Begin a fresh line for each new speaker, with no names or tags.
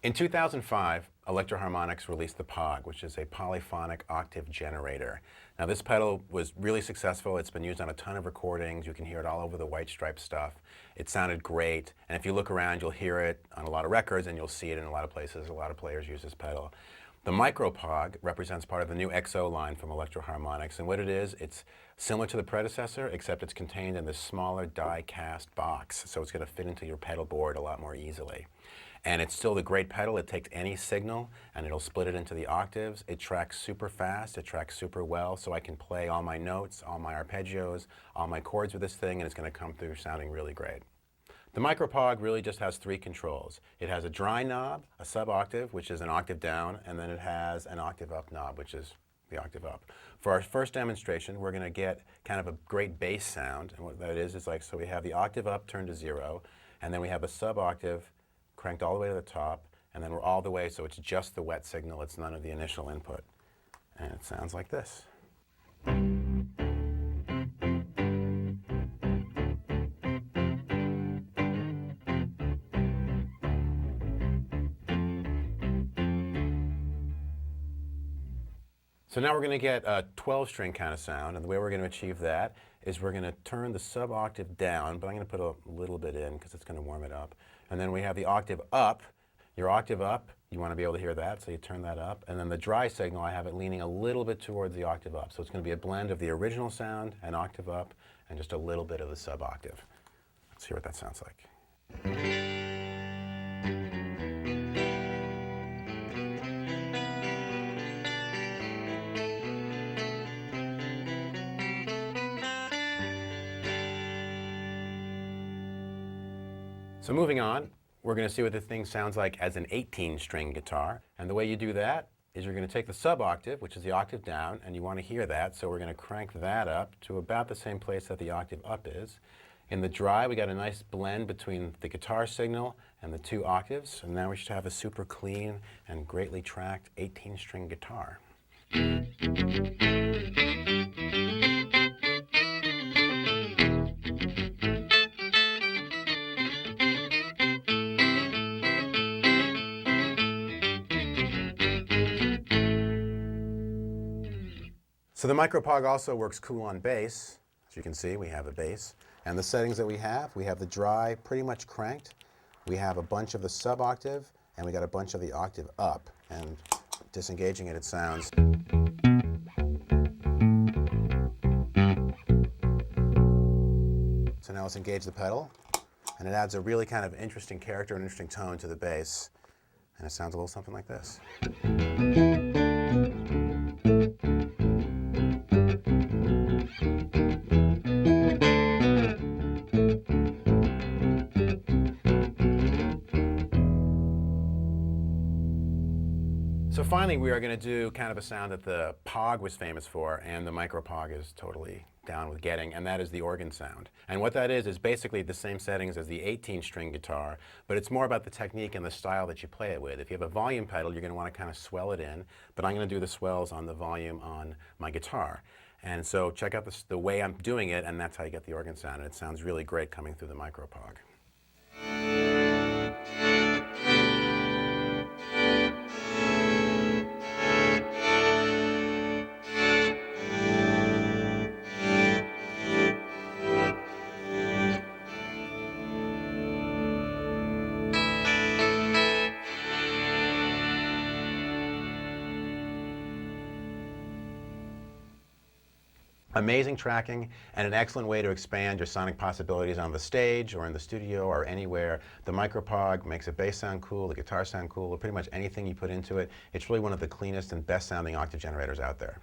In 2005, Electro-Harmonix released the POG, which is a polyphonic octave generator. Now this pedal was really successful. It's been used on a ton of recordings. You can hear it all over the White Stripe stuff. It sounded great, and if you look around, you'll hear it on a lot of records, and you'll see it in a lot of places. A lot of players use this pedal. The Micro POG represents part of the new XO line from Electro-Harmonix, and what it is, it's similar to the predecessor, except it's contained in this smaller die-cast box, so it's going to fit into your pedal board a lot more easily. And it's still the great pedal. It takes any signal and it'll split it into the octaves. It tracks super fast, it tracks super well, so I can play all my notes, all my arpeggios, all my chords with this thing, and it's going to come through sounding really great. The Micro POG really just has three controls. It has a dry knob, a sub-octave, which is an octave down, and then it has an octave up knob, which is the octave up. For our first demonstration, we're going to get kind of a great bass sound, and what that is like, so we have the octave up turned to 0, and then we have a sub-octave cranked all the way to the top, and then we're all the way, so it's just the wet signal, it's none of the initial input. And it sounds like this. So now we're going to get a 12-string kind of sound, and the way we're going to achieve that is we're going to turn the sub-octave down, but I'm going to put a little bit in because it's going to warm it up. And then we have the octave up. Your octave up, you want to be able to hear that, so you turn that up. And then the dry signal, I have it leaning a little bit towards the octave up. So it's going to be a blend of the original sound, an octave up, and just a little bit of the sub-octave. Let's hear what that sounds like. So moving on, we're going to see what this thing sounds like as an 18-string guitar. And the way you do that is you're going to take the sub-octave, which is the octave down, and you want to hear that, so we're going to crank that up to about the same place that the octave up is. In the dry, we got a nice blend between the guitar signal and the two octaves, and now we should have a super clean and greatly tracked 18-string guitar. So the Micro POG also works cool on bass. As you can see, we have a bass. And the settings that we have the dry pretty much cranked. We have a bunch of the sub-octave, and we got a bunch of the octave up. And disengaging it, it sounds. So now let's engage the pedal. And it adds a really kind of interesting character and interesting tone to the bass. And it sounds a little something like this. So finally, we are going to do kind of a sound that the POG was famous for, and the Micro POG is totally down with getting, and that is the organ sound. And what that is basically the same settings as the 18-string guitar, but it's more about the technique and the style that you play it with. If you have a volume pedal, you're going to want to kind of swell it in, but I'm going to do the swells on the volume on my guitar. And so check out the way I'm doing it, and that's how you get the organ sound. And it sounds really great coming through the Micro POG. Amazing tracking and an excellent way to expand your sonic possibilities on the stage or in the studio or anywhere. The Micro POG makes the bass sound cool, the guitar sound cool, or pretty much anything you put into it. It's really one of the cleanest and best sounding octave generators out there.